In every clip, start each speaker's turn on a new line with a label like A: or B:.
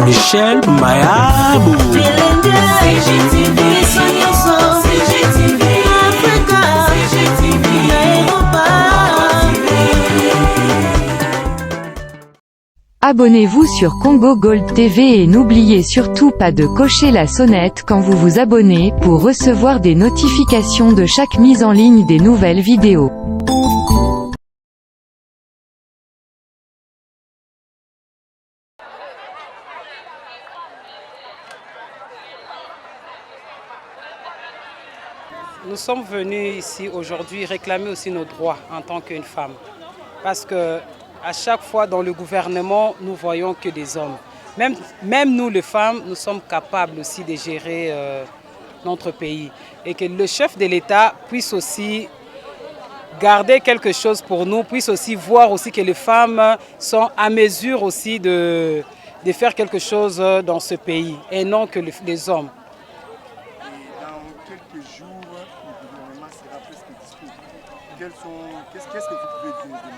A: Michel Mayabou.
B: CGTV, Africa,
C: Abonnez-vous sur Congo Gold TV et n'oubliez surtout pas de cocher la sonnette quand vous vous abonnez pour recevoir des notifications de chaque mise en ligne des nouvelles vidéos.
D: Nous sommes venus ici aujourd'hui réclamer aussi nos droits en tant qu'une femme. Parce que à chaque fois dans le gouvernement, nous voyons que des hommes. Même nous les femmes, nous sommes capables aussi de gérer notre pays. Et que le chef de l'État puisse aussi garder quelque chose pour nous, puisse aussi voir aussi que les femmes sont à mesure aussi de faire quelque chose dans ce pays et non que les hommes.
E: Qu'est-ce que vous pouvez demander?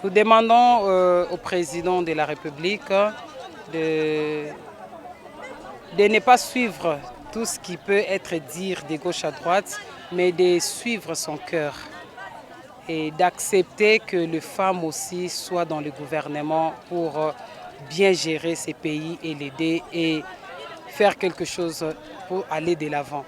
D: Nous demandons au président de la République de ne pas suivre tout ce qui peut être dit de gauche à droite, mais de suivre son cœur et d'accepter que les femmes aussi soient dans le gouvernement pour bien gérer ces pays et l'aider et faire quelque chose pour aller de l'avant.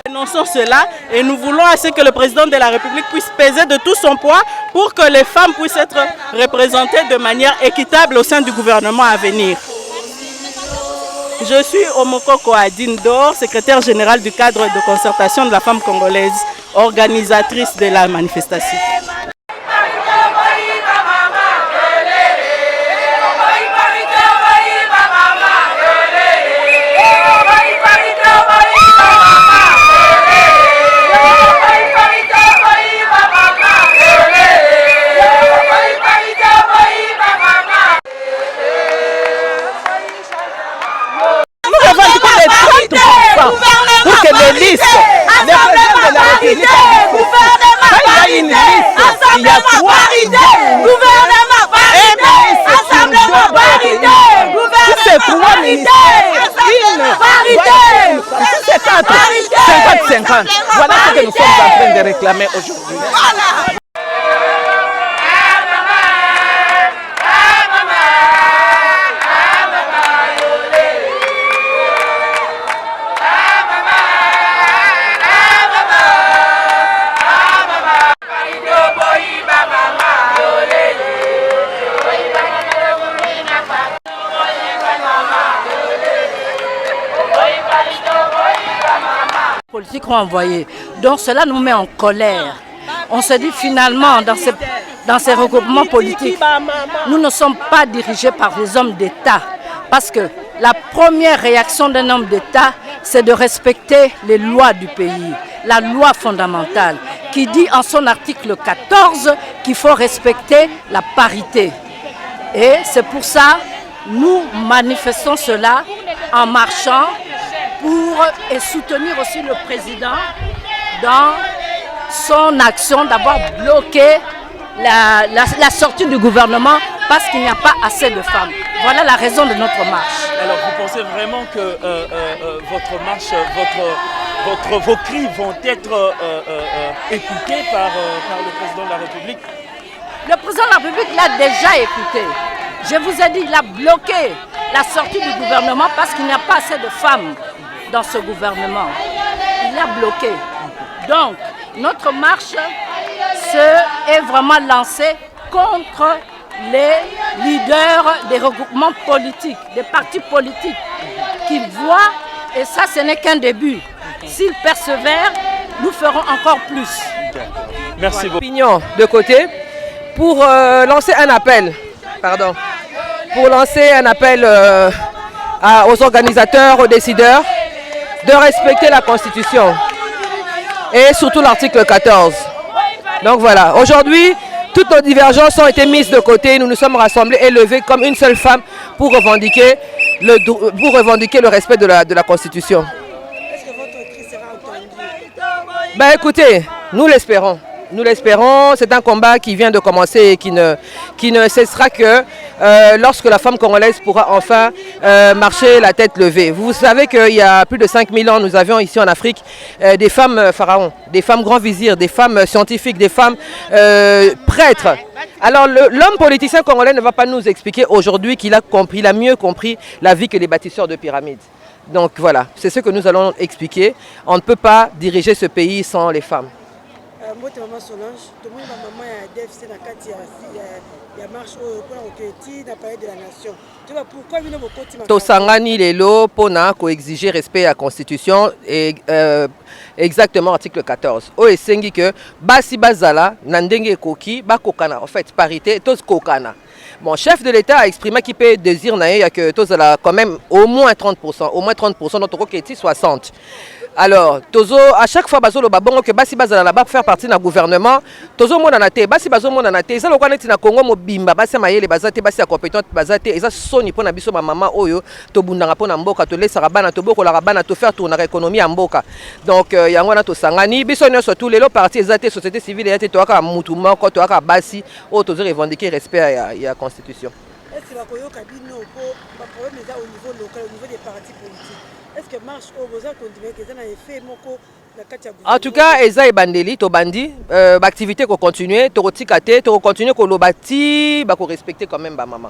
F: Dénonçons cela et nous voulons à ce que le président de la République puisse peser de tout son poids pour que les femmes puissent être représentées de manière équitable au sein du gouvernement à venir. Je suis Omokoko Adine Dor, secrétaire générale du cadre de concertation de la femme congolaise, organisatrice de la manifestation.
G: Pour que les listes, le président de la République, quand il y a une liste, il y a trois
B: gouvernement parité, rassemblement parité,
G: c'est trois ministères, si c'est 4, 50-50. Voilà ce que nous sommes en train de réclamer aujourd'hui.
H: Politiques ont envoyé. Donc cela nous met en colère. On se dit finalement dans ces regroupements politiques, nous ne sommes pas dirigés par des hommes d'État. Parce que la première réaction d'un homme d'État, c'est de respecter les lois du pays, la loi fondamentale, qui dit en son article 14 qu'il faut respecter la parité. Et c'est pour ça que nous manifestons cela en marchant pour soutenir aussi le président dans son action d'avoir bloqué la sortie du gouvernement parce qu'il n'y a pas assez de femmes. Voilà la raison de notre marche.
I: Alors vous pensez vraiment que votre marche, vos cris vont être écoutés par le président de la République?
H: Le président de la République l'a déjà écouté. Je vous ai dit, il a bloqué la sortie du gouvernement parce qu'il n'y a pas assez de femmes dans ce gouvernement. Il a bloqué. Donc, notre marche est vraiment lancée contre les leaders des regroupements politiques, des partis politiques qu'ils voient, et ça ce n'est qu'un début. S'ils persévèrent, nous ferons encore plus.
I: Merci beaucoup.
G: Opinion de côté pour lancer un appel, aux organisateurs, aux décideurs de respecter la Constitution et surtout l'article 14. Donc voilà, aujourd'hui, toutes nos divergences ont été mises de côté. Nous nous sommes rassemblés et levés comme une seule femme pour revendiquer le respect de la Constitution.
B: Est-ce que votre cri sera entendu?
G: Ben écoutez, nous l'espérons. Nous l'espérons, c'est un combat qui vient de commencer et qui ne cessera que lorsque la femme congolaise pourra enfin marcher la tête levée. Vous savez qu'il y a plus de 5000 ans, nous avions ici en Afrique des femmes pharaons, des femmes grands vizirs, des femmes scientifiques, des femmes prêtres. Alors l'homme politicien congolais ne va pas nous expliquer aujourd'hui qu'il a mieux compris la vie que les bâtisseurs de pyramides. Donc voilà, c'est ce que nous allons expliquer. On ne peut pas diriger ce pays sans les femmes.
B: Moi, maman Solange, tout le monde maman a déficit dans la marche pour parler de la nation. Tu vois pourquoi nous avons continué?
G: Tosangani lelo pona ko exiger respect à la Constitution et exactement article 14. O esengi que basi bazala nandenge koki ba kokana en fait parité tos kokana. Mon chef de l'État a exprimé qu'il peut désirer que tous quand même au moins 30%, notre roquette 60%. Alors, à chaque fois, bazo le babongo que basi bazala là-bas faire partie d'un gouvernement, tozo mona na te, basi bazo mona na te, ça le connaît na Congo mobimba, basi mayele bazate, basi compétente bazate, et ça soni pona biso ma maman oyo, to bundanga pona mboka, to laisse rabana, to boko la rabana, to faire tourner l'économie en mboka. Donc, yango na to sangani, biso nyo surtout les partis ezate société civile et to aka mutu moko, to aka basi, o tozo revendiquer respect à la Constitution.
B: Est-ce que bakoyo kabino po ba problème est au niveau local, au niveau des partis politiques? Est-ce que marche au besoin continuer que ça n'a effet moko na kati ya gouvernement? En
G: tout cas, eza ebandeli to bandi, activité ko continuer, to rotikate, to continuer ko lobati, ba ko respecter quand même ba maman.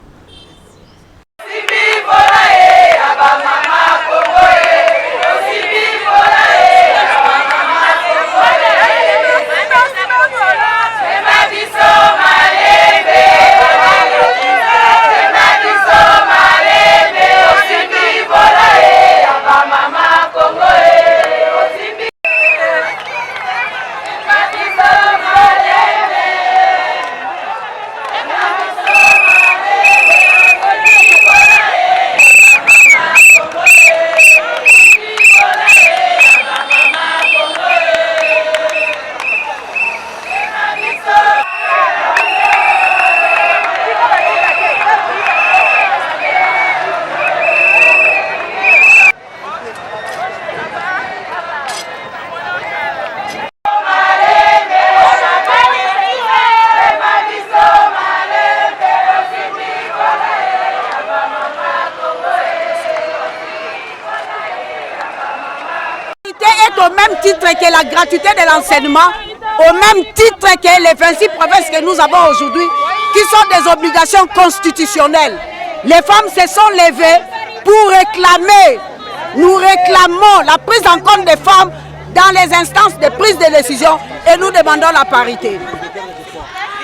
B: Au même titre que la gratuité de l'enseignement, au même titre que les 26 provinces que nous avons aujourd'hui, qui sont des obligations constitutionnelles. Les femmes se sont levées pour réclamer, nous réclamons la prise en compte des femmes dans les instances de prise de décision et nous demandons la parité.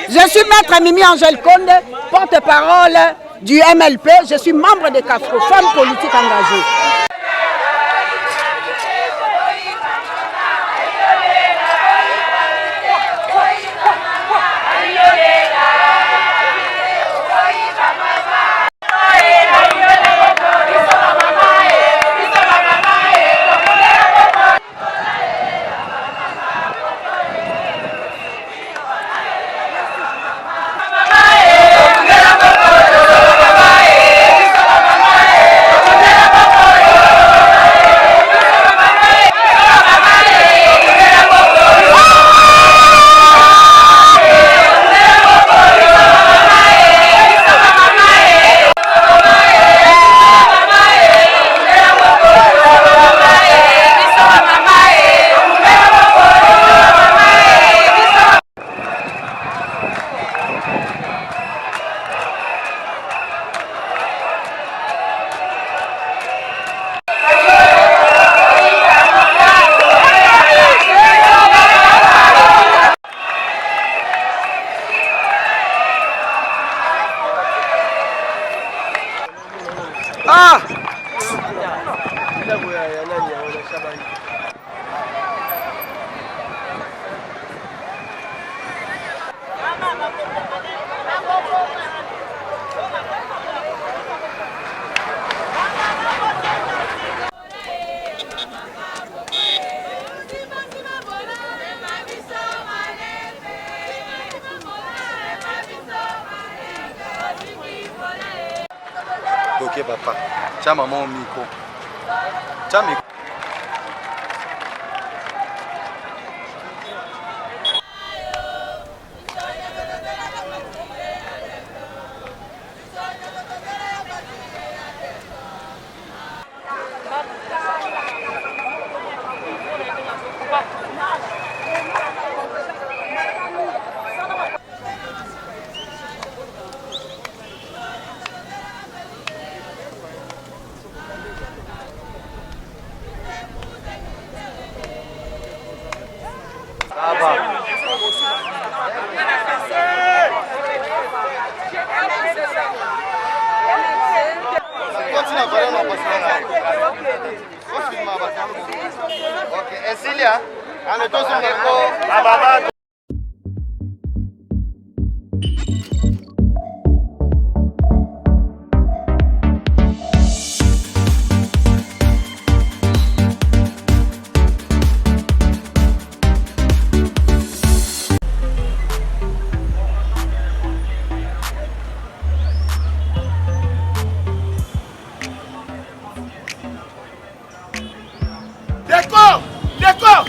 B: Je suis maître Mimi Angèle Conde, porte-parole du MLP, je suis membre de CAFRO, femme politique engagée.
E: Ah!
J: Ok papa, tiens maman au micro. Tiens micro. Cecilia, D'accord.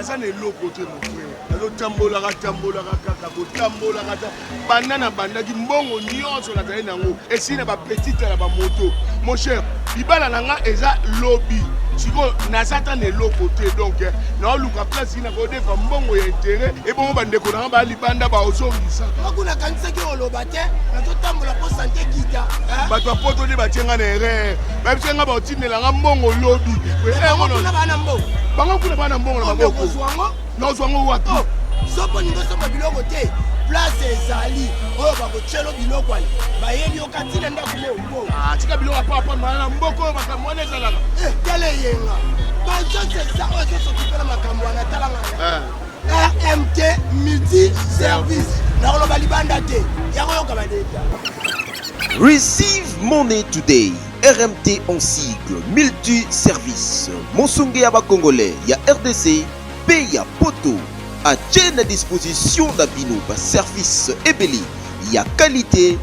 K: naza na eloko te mon frère nazotambolaka kaka kotambolaka banda na bandaki mbongo nyonso nazali nango esi na bapetite na bamoto mon cher libala na nga eza lobi sikoyo naza ta na eloko te donc naoluka place nakodefa mbongo ya intere ebongo bandeko nanga balibanda baozongisa
E: makuna kanisaki oloba te nazotambola mpo sante kita
K: bato ya poto nde batienga na erreur babisenga baotindelanga mbongo lobi
E: kuna bana mbongo
K: bango kuna bana mbongo na maboko nozwango wapi
E: sopo ningosopa biloko te place ezali oyo bakotyelo biloko ali bayebi okatile ndako mo
K: tika biloko apapa na mboko oyo makambo wana ezalaka
E: tala eyenga bazosesa oyo ezosokipela makambo wana talanga RMT multi service nakoloba libanda te yakoyoka badeta.
L: Receive Money Today. RMT en sigle, multi-service. Monsonge Yaba Congolais, ya RDC, Peya Poto. À à disposition d'Abino, service Ebeli. Ya qualité,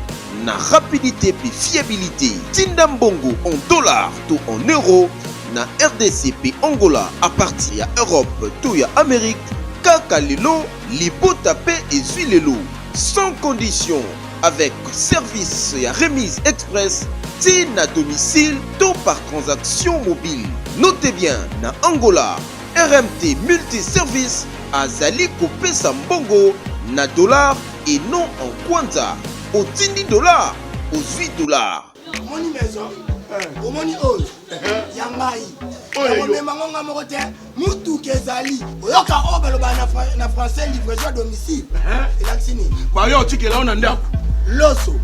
L: na rapidité puis fiabilité. Tindambongo en dollars, tout en euros. Na RDC puis Angola, à partir ya Europe, tout ya Amérique. Kaka lelo, libota pe et zuilelo. Sans condition. Avec service et remise express, tin à domicile, tout par transaction mobile. Notez bien, na Angola, RMT multiservice, Azali Kopé Sambongo, na dollar et non en kwanza. Au 10 dollars, aux 8 dollars.
E: Moni maison, au moni ose, yangai. Omemangonga mokote, mutu kezali. Oyoka obaloba na français livraison à domicile. Elaksini.
K: Ba yo tikela ona ndako.
E: Loso,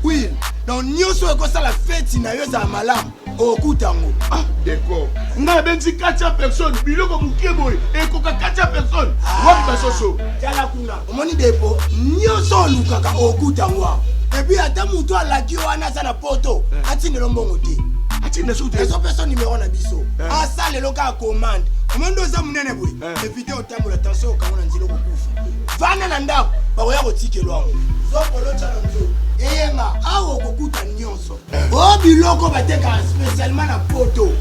E: oui, donc nyonso ekosala feti na yo za malamu okutango.
K: Ah, d'accord. Nga benzi 400 personnes, biloko mukie boy, ekoka 400 personnes. Wapi basoso?
E: Tala kuna. Omoni depo, nyonso lukaka okutango. Et puis ata mutu alaki wana za na poto, atindelo mbongo te.
K: Atinde soute.
E: Ezo personne numéro na biso. Asa lelo ka commande. Omondo za munene boy. Et vidéo tambo la tension okangona nzilo kokufa. Vana na ndako, bakoya kotikelwa. Eyenga awo kokuta nyonso o biloko bateka spécialement na poto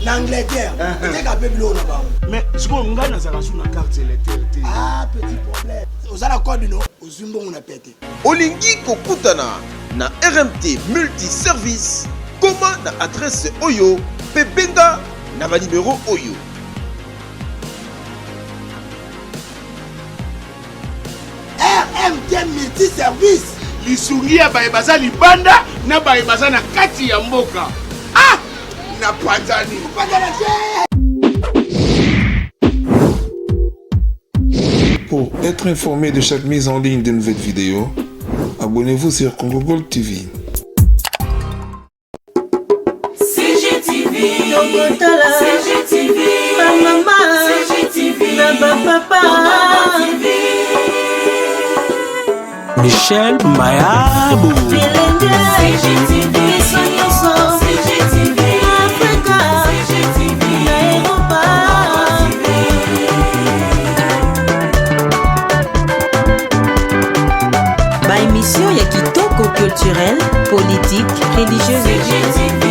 E: na Angleterre bateka pe biloko na bango
K: mais siko nga nazala sous na carte électeur te
E: petit problème ozala code no ozumbongo na pete
L: olingi kokutana na RMT multiservice koma na adresse oyo pe benga na ba numéro oyo
E: RMT multi-service.
K: Lisungia bae baza libanda na bae baza na kati ya mboka. Ah! Na panzani.
M: Pour être informé de chaque mise en ligne de nouvelles vidéos, abonnez-vous sur Congo Gold TV.
N: CGTV, CGTV, maman, CGTV, papa,
A: Michel Mayabou.
N: CGTV, CGTV, Africa, CGTV, Europa. Ba émission ya kitoko culturel, politique, religieuse.